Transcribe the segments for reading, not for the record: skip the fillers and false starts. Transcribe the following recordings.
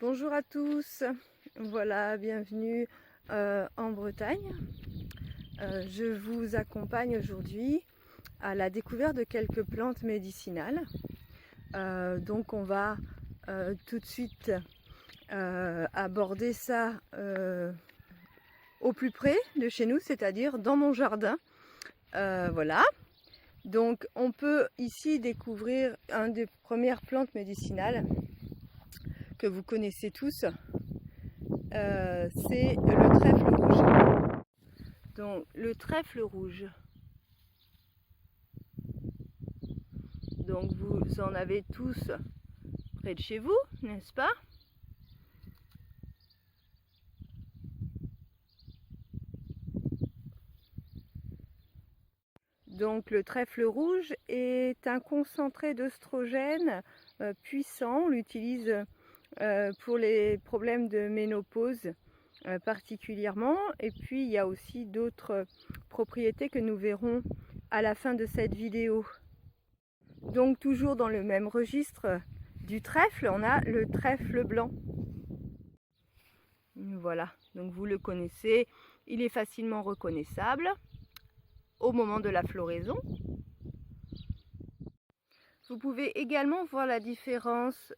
Bonjour à tous, voilà, bienvenue en Bretagne. Je vous accompagne aujourd'hui à la découverte de quelques plantes médicinales. Donc on va tout de suite aborder ça au plus près de chez nous, c'est-à-dire dans mon jardin. Voilà. Donc on peut ici découvrir une des premières plantes médicinales que vous connaissez tous. C'est le trèfle rouge. Donc le trèfle rouge, donc vous en avez tous près de chez vous, n'est-ce pas? Donc le trèfle rouge est un concentré d'œstrogène puissant. On l'utilise pour les problèmes de ménopause particulièrement. Et puis il y a aussi d'autres propriétés que nous verrons à la fin de cette vidéo. Donc toujours dans le même registre du trèfle, on a le trèfle blanc. Voilà, donc vous le connaissez, il est facilement reconnaissable au moment de la floraison. Vous pouvez également voir la différence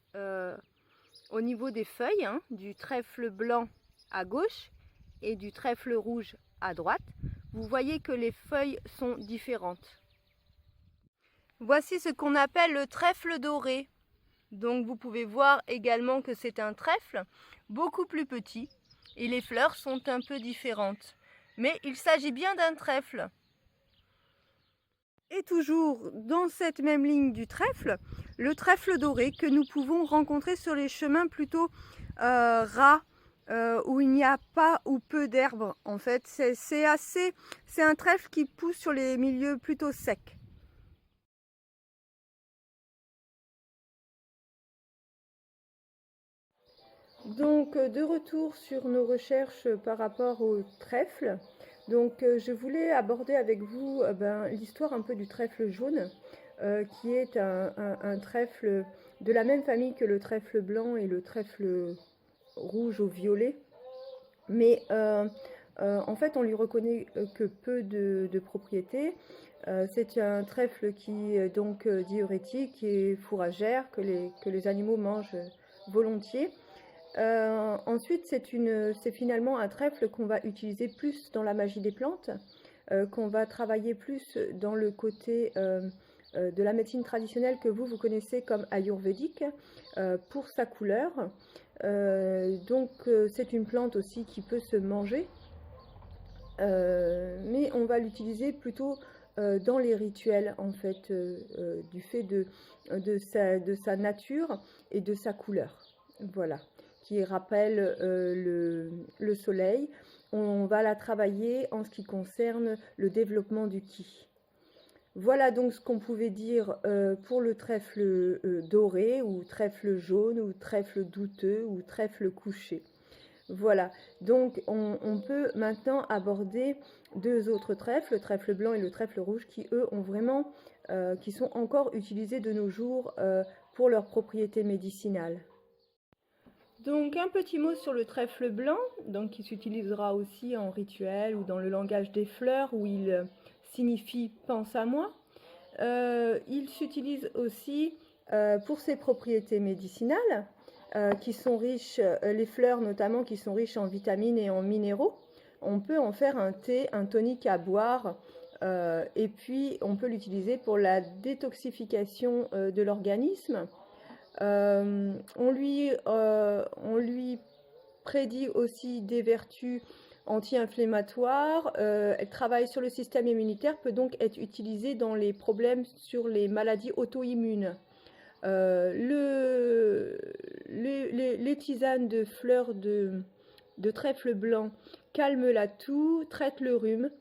au niveau des feuilles, du trèfle blanc à gauche et du trèfle rouge à droite. Vous voyez que les feuilles sont différentes. Voici ce qu'on appelle le trèfle doré. Donc vous pouvez voir également que c'est un trèfle beaucoup plus petit et les fleurs sont un peu différentes. Mais il s'agit bien d'un trèfle. Et toujours dans cette même ligne du trèfle, le trèfle doré que nous pouvons rencontrer sur les chemins plutôt ras, où il n'y a pas ou peu d'herbe. En fait, c'est un trèfle qui pousse sur les milieux plutôt secs. Donc de retour sur nos recherches par rapport au trèfle, donc je voulais aborder avec vous l'histoire un peu du trèfle jaune, qui est un trèfle de la même famille que le trèfle blanc et le trèfle rouge au violet, mais en fait on lui reconnaît que peu de propriétés. C'est un trèfle qui est donc diurétique et fourragère, que les animaux mangent volontiers. Ensuite, c'est finalement un trèfle qu'on va utiliser plus dans la magie des plantes, qu'on va travailler plus dans le côté de la médecine traditionnelle que vous connaissez comme ayurvédique, pour sa couleur. C'est une plante aussi qui peut se manger, mais on va l'utiliser plutôt dans les rituels, en fait, du fait de sa nature et de sa couleur. Voilà, qui rappelle le soleil. On va la travailler en ce qui concerne le développement du ki. Voilà donc ce qu'on pouvait dire pour le trèfle doré, ou trèfle jaune, ou trèfle douteux, ou trèfle couché. Voilà, donc on peut maintenant aborder deux autres trèfles, le trèfle blanc et le trèfle rouge, qui eux ont vraiment, qui sont encore utilisés de nos jours pour leurs propriétés médicinales. Donc un petit mot sur le trèfle blanc, donc qui s'utilisera aussi en rituel ou dans le langage des fleurs, où il signifie « pense à moi ». Il s'utilise aussi pour ses propriétés médicinales, qui sont riches, les fleurs notamment, qui sont riches en vitamines et en minéraux. On peut en faire un thé, un tonique à boire, et puis on peut l'utiliser pour la détoxification de l'organisme. On lui prédit aussi des vertus anti-inflammatoires. Elle travaille sur le système immunitaire, peut donc être utilisée dans les problèmes sur les maladies auto-immunes. Les tisanes de fleurs de trèfle blanc calment la toux, traitent le rhume,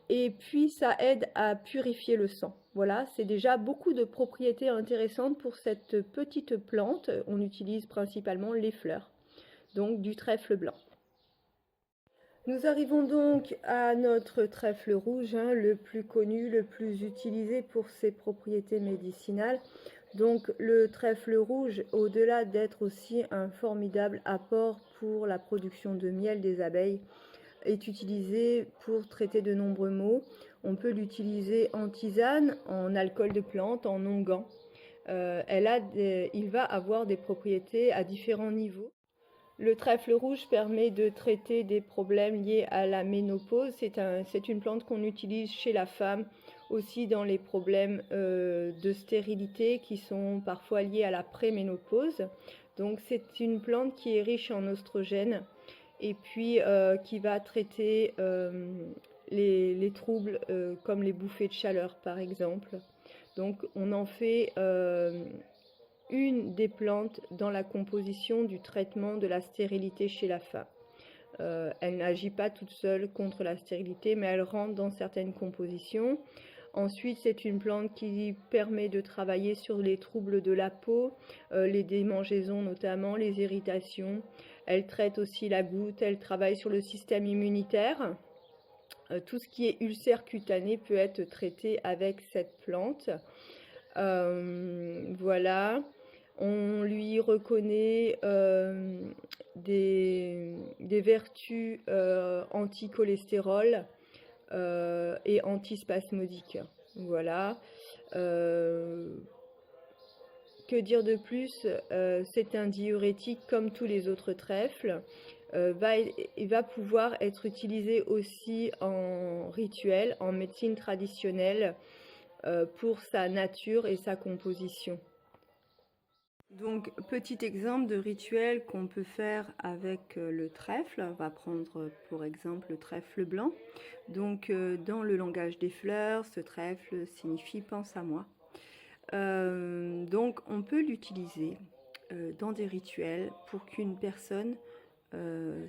et puis ça aide à purifier le sang. Voilà, c'est déjà beaucoup de propriétés intéressantes pour cette petite plante. On utilise principalement les fleurs, donc du trèfle blanc. Nous arrivons donc à notre trèfle rouge, le plus connu, le plus utilisé pour ses propriétés médicinales. Donc le trèfle rouge, au-delà d'être aussi un formidable apport pour la production de miel des abeilles, est utilisé pour traiter de nombreux maux. On peut l'utiliser en tisane, en alcool de plante, en onguent. Il va avoir des propriétés à différents niveaux. Le trèfle rouge permet de traiter des problèmes liés à la ménopause. C'est une plante qu'on utilise chez la femme aussi dans les problèmes de stérilité qui sont parfois liés à la préménopause. Donc c'est une plante qui est riche en oestrogènes et puis qui va traiter les troubles comme les bouffées de chaleur par exemple. Donc on en fait une des plantes dans la composition du traitement de la stérilité chez la femme. Elle n'agit pas toute seule contre la stérilité, mais elle rentre dans certaines compositions. Ensuite, c'est une plante qui permet de travailler sur les troubles de la peau, les démangeaisons notamment, les irritations. Elle traite aussi la goutte, elle travaille sur le système immunitaire. Tout ce qui est ulcère cutané peut être traité avec cette plante. Voilà. On lui reconnaît des vertus anti-cholestérol et antispasmodiques. Voilà. Que dire de plus? C'est un diurétique comme tous les autres trèfles. Il va pouvoir être utilisé aussi en rituel, en médecine traditionnelle, pour sa nature et sa composition. Donc, petit exemple de rituel qu'on peut faire avec le trèfle. On va prendre pour exemple le trèfle blanc. Donc, dans le langage des fleurs, ce trèfle signifie « pense à moi ». Donc, on peut l'utiliser dans des rituels pour qu'une personne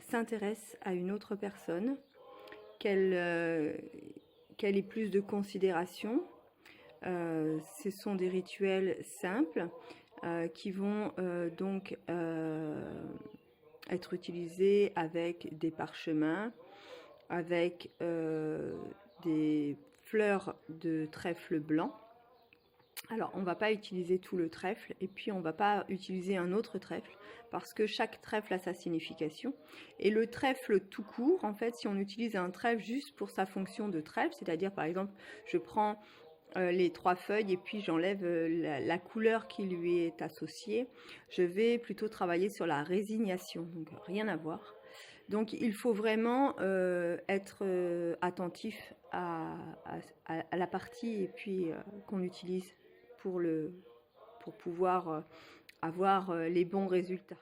s'intéresse à une autre personne, qu'elle ait plus de considération. Ce sont des rituels simples qui vont donc être utilisés avec des parchemins, avec des fleurs de trèfle blanc. Alors, on ne va pas utiliser tout le trèfle et puis on ne va pas utiliser un autre trèfle parce que chaque trèfle a sa signification. Et le trèfle tout court, en fait, si on utilise un trèfle juste pour sa fonction de trèfle, c'est-à-dire par exemple, je prends les 3 feuilles et puis j'enlève la couleur qui lui est associée, je vais plutôt travailler sur la résignation, donc rien à voir. Donc il faut vraiment être attentif à la partie et puis qu'on utilise pour pouvoir avoir les bons résultats.